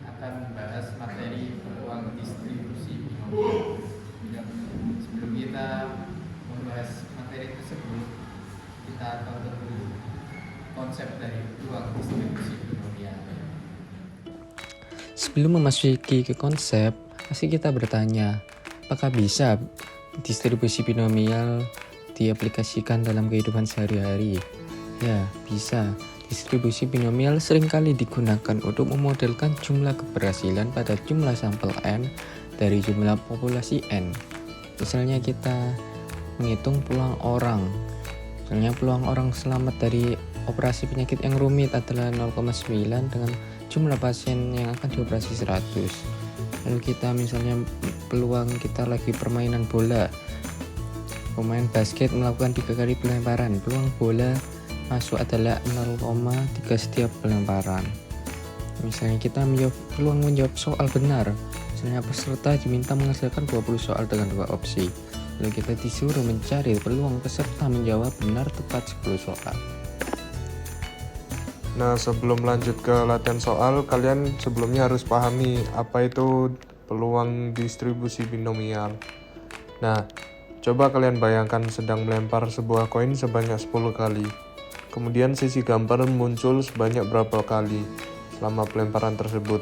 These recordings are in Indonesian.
akan membahas materi peluang distribusi binomial. Dan sebelum kita membahas materi tersebut, kita tahu dulu konsep dari peluang distribusi binomial. Sebelum memasuki ke konsep, pasti kita bertanya, apakah bisa distribusi binomial diaplikasikan dalam kehidupan sehari-hari? Ya, bisa. Distribusi binomial seringkali digunakan untuk memodelkan jumlah keberhasilan pada jumlah sampel N dari jumlah populasi N. Misalnya kita menghitung peluang orang. Misalnya peluang orang selamat dari operasi penyakit yang rumit adalah 0,9 dengan jumlah pasien yang akan dioperasi 100. Lalu kita misalnya peluang kita lagi permainan bola. Pemain basket melakukan 3 kali pelemparan. Peluang bola masuk adalah 0,3 setiap pelemparan. Misalnya kita peluang menjawab soal benar. Misalnya peserta diminta mengerjakan 20 soal dengan 2 opsi. Lalu kita disuruh mencari peluang peserta menjawab benar tepat 10 soal. Nah, sebelum lanjut ke latihan soal, kalian sebelumnya harus pahami apa itu peluang distribusi binomial. Nah, coba kalian bayangkan sedang melempar sebuah koin sebanyak 10 kali. Kemudian sisi gambar muncul sebanyak berapa kali selama pelemparan tersebut.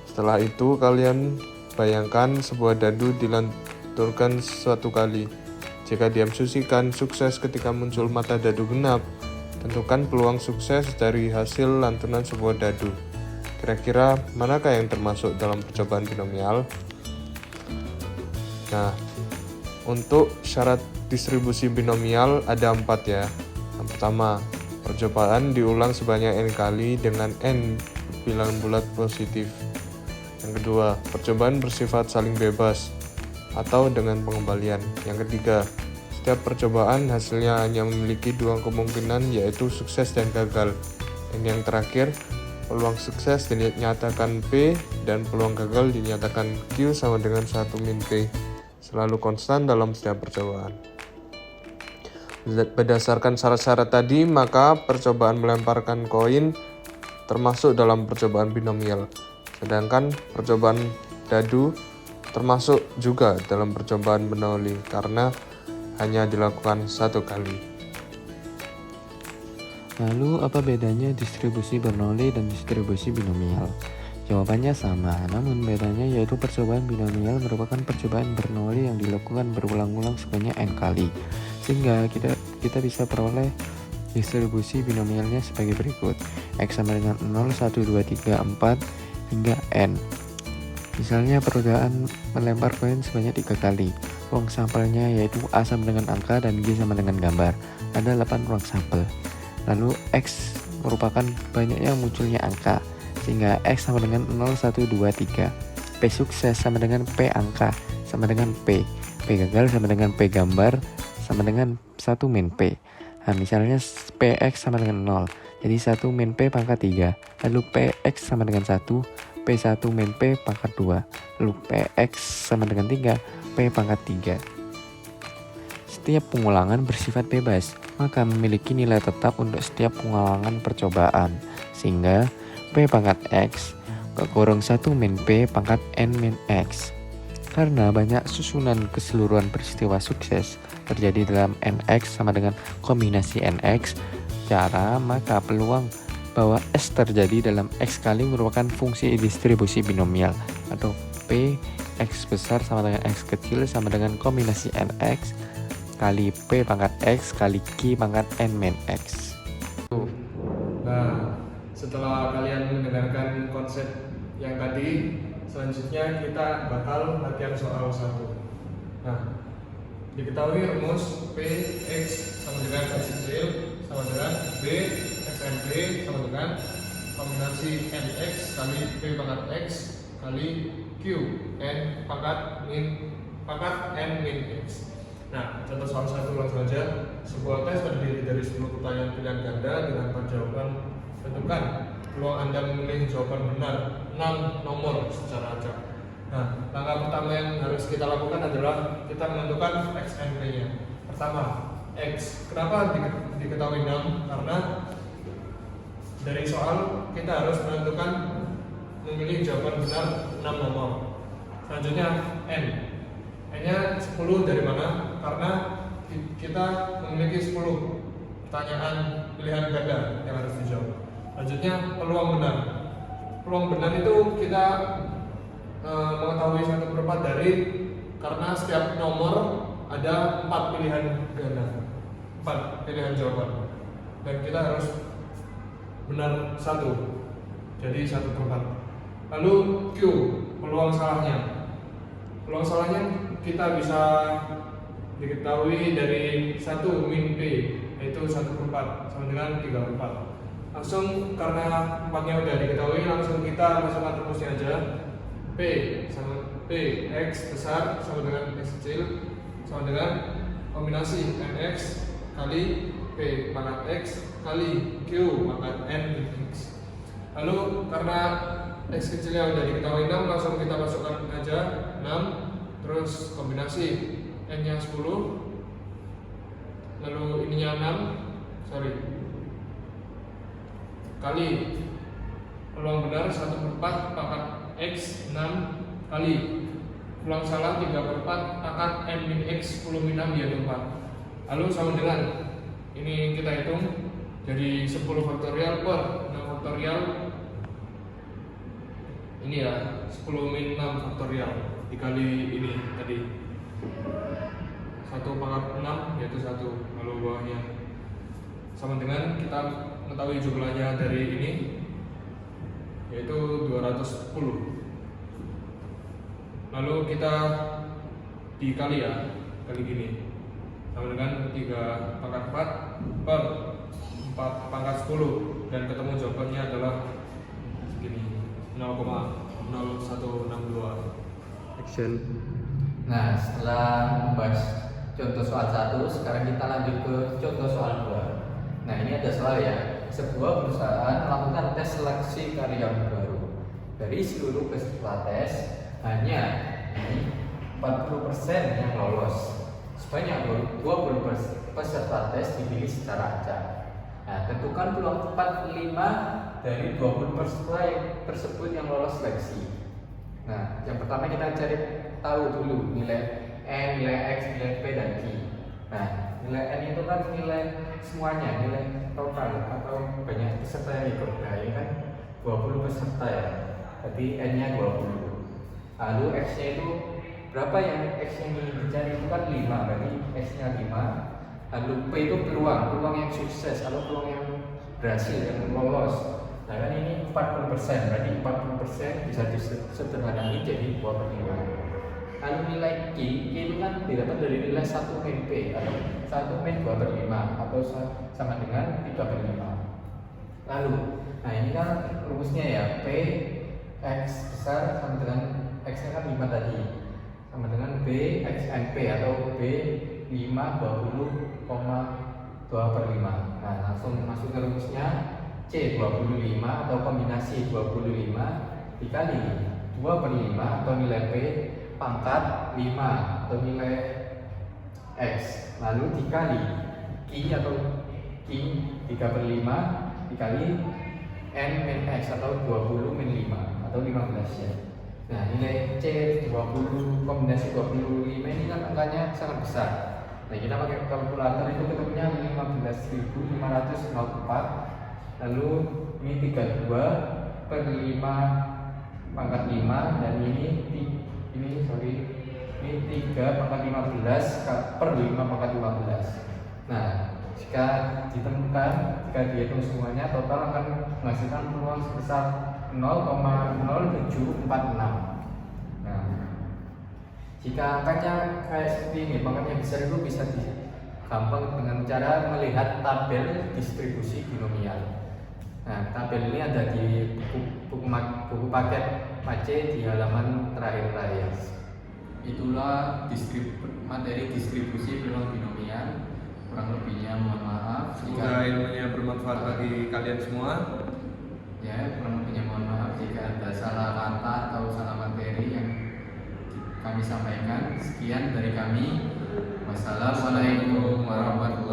Setelah itu, kalian bayangkan sebuah dadu dilanturkan 1 kali. Jika diasumsikan sukses ketika muncul mata dadu genap, tentukan peluang sukses dari hasil lantunan sebuah dadu. Kira-kira manakah yang termasuk dalam percobaan binomial? Nah, untuk syarat distribusi binomial ada 4 ya. Yang pertama, percobaan diulang sebanyak n kali dengan n bilangan bulat positif. Yang kedua, percobaan bersifat saling bebas atau dengan pengembalian. Yang ketiga, setiap percobaan hasilnya hanya memiliki 2 kemungkinan, yaitu sukses dan gagal. Dan yang terakhir, peluang sukses dinyatakan P dan peluang gagal dinyatakan Q sama dengan 1 min P, selalu konstan dalam setiap percobaan. Berdasarkan syarat-syarat tadi, maka percobaan melemparkan koin termasuk dalam percobaan binomial. Sedangkan percobaan dadu termasuk juga dalam percobaan Bernoulli karena hanya dilakukan 1 kali. Lalu apa bedanya distribusi Bernoulli dan distribusi binomial? Jawabannya sama, namun bedanya yaitu percobaan binomial merupakan percobaan Bernoulli yang dilakukan berulang-ulang sebanyak n kali, sehingga kita bisa peroleh distribusi binomialnya sebagai berikut: X sama dengan 0, 1, 2, 3, 4 hingga n. Misalnya percobaan melempar koin sebanyak 3 kali. Ruang sampelnya yaitu A sama dengan angka dan G sama dengan gambar. Ada 8 ruang sampel. Lalu X merupakan banyaknya munculnya angka, sehingga X sama dengan 0, 1, 2, 3. P sukses sama dengan P angka sama dengan P. P gagal sama dengan P gambar sama dengan 1 min P. Nah, misalnya PX sama dengan 0. Jadi 1 min P pangkat 3. Lalu PX sama dengan 1. P1 min P pangkat 2. Lalu PX sama dengan 3. P pangkat 3. Setiap pengulangan bersifat bebas, maka memiliki nilai tetap untuk setiap pengulangan percobaan, sehingga P pangkat X kekurung 1 min P pangkat N min X. Karena banyak susunan keseluruhan peristiwa sukses terjadi dalam NX sama dengan kombinasi NX cara, maka peluang bahwa S terjadi dalam X kali merupakan fungsi distribusi binomial, atau P X besar sama dengan X kecil sama dengan kombinasi NX kali P pangkat X kali Q pangkat N min X. Nah, setelah kalian mendengarkan konsep yang tadi, selanjutnya kita bakal latihan soal 1. Nah, diketahui rumus P X sama dengan X kecil sama dengan B X N B sama dengan kombinasi NX kali P pangkat X kali Q N pangkat N min X. Nah, contoh soal 1 langsung saja. Sebuah tes terdiri dari 10 pertanyaan pilihan ganda dengan 4 jawaban. Tentukan peluang Anda memilih jawaban benar 6 nomor secara acak. Nah, langkah pertama yang harus kita lakukan adalah kita menentukan X and Y-nya. Pertama, X. Kenapa diketahui 6? Karena dari soal kita harus menentukan memilih jawaban benar 6 nomor. Selanjutnya N. N-nya 10 dari mana? Karena kita memiliki 10 pertanyaan pilihan ganda yang harus dijawab. Selanjutnya peluang benar. Peluang benar itu kita mengetahui 1/4 dari, karena setiap nomor ada 4 pilihan ganda, 4 pilihan jawaban, dan kita harus benar 1, jadi 1/4. Lalu Q, peluang salahnya. Peluang salahnya kita bisa diketahui dari 1 min P, yaitu 1/4 sama dengan 3/4. Langsung karena 4-nya udah diketahui, langsung kita masukkan rumusnya aja. P sama P X besar sama dengan X kecil sama dengan kombinasi NX kali P pangkat X kali Q pangkat N X. Lalu karena X kecilnya udah diketahui 6, langsung kita masukkan aja 6, terus kombinasi N-nya 10, lalu ininya 6, kali peluang benar 1/4 pangkat X 6 kali peluang salah 3/4 pangkat N min X 10 min 6 dia 4. Lalu sama dengan ini kita hitung jadi 10 faktorial per 6 faktorial, ini ya 10 min 6 faktorial dikali ini tadi 1 pangkat 6 yaitu 1, lalu bawahnya sama dengan kita mengetahui jumlahnya dari ini yaitu 210. Lalu kita dikali ya, kali gini sama dengan 3 pangkat 4 per 4 pangkat 10, dan ketemu jawabannya adalah segini 0,0162. Action. Nah, setelah membahas contoh soal 1, sekarang kita lanjut ke contoh soal 2. Nah, ini ada soal ya. Sebuah perusahaan melakukan tes seleksi karyawan baru. Dari seluruh peserta tes, hanya 40% yang lolos. Sebanyak 20 peserta tes dipilih secara acak. Nah, tentukan peluang tepat 5 dari 20 peserta tersebut yang lolos seleksi. Nah, yang pertama kita cari tahu dulu nilai N, nilai X, nilai P, dan Q. Nah, nilai N itu kan nilai semuanya, nilai total atau banyak peserta yang ikut. Nah, ini kan 20 peserta ya, berarti N-nya 20. Lalu X-nya itu berapa yang X yang ingin dicari itu kan 5, berarti X-nya 5. Lalu P itu peluang yang sukses atau peluang yang berhasil, yang lolos. Nah kan ini 40%, berarti 40% bisa disederhanai jadi 2/5. Lalu nilai Q itu kan didapat dari nilai 1 min P atau 1 min 2/5 atau sama dengan 3/5. Lalu, nah ini kan rumusnya ya, P X besar sama dengan X nya kan 5 tadi, sama dengan B X N P atau B 5 20,2/5. Nah langsung masuk ke rumusnya, C 25 atau kombinasi 25 dikali 2/5 atau nilai P pangkat 5 atau nilai X, lalu dikali Q atau Q 3/5 dikali N min X atau 20 min 5 atau 15 ya. Nah nilai C 20 kombinasi 25 ini kan angkanya sangat besar. Nah kita pakai kalkulator itu ketemunya 15.504. Lalu ini 32/5 pangkat 5, dan ini 3/15 pangkat 15. Nah jika ditemukan, jika dihitung semuanya, total akan menghasilkan peluang sebesar 0,0746. Nah jika angkanya kayak seperti ini, pangkatnya besar, itu bisa gampang dengan cara melihat tabel distribusi binomial. Nah, tabel ini ada di buku paket MACE di halaman terakhir. Itulah materi distribusi peluang binomial. Kurang lebihnya mohon maaf. Semoga ilmunya bermanfaat bagi kalian semua. Ya, kurang lebihnya mohon maaf jika ada salah kata atau salah materi yang kami sampaikan. Sekian dari kami. Wassalamualaikum warahmatullahi wabarakatuh.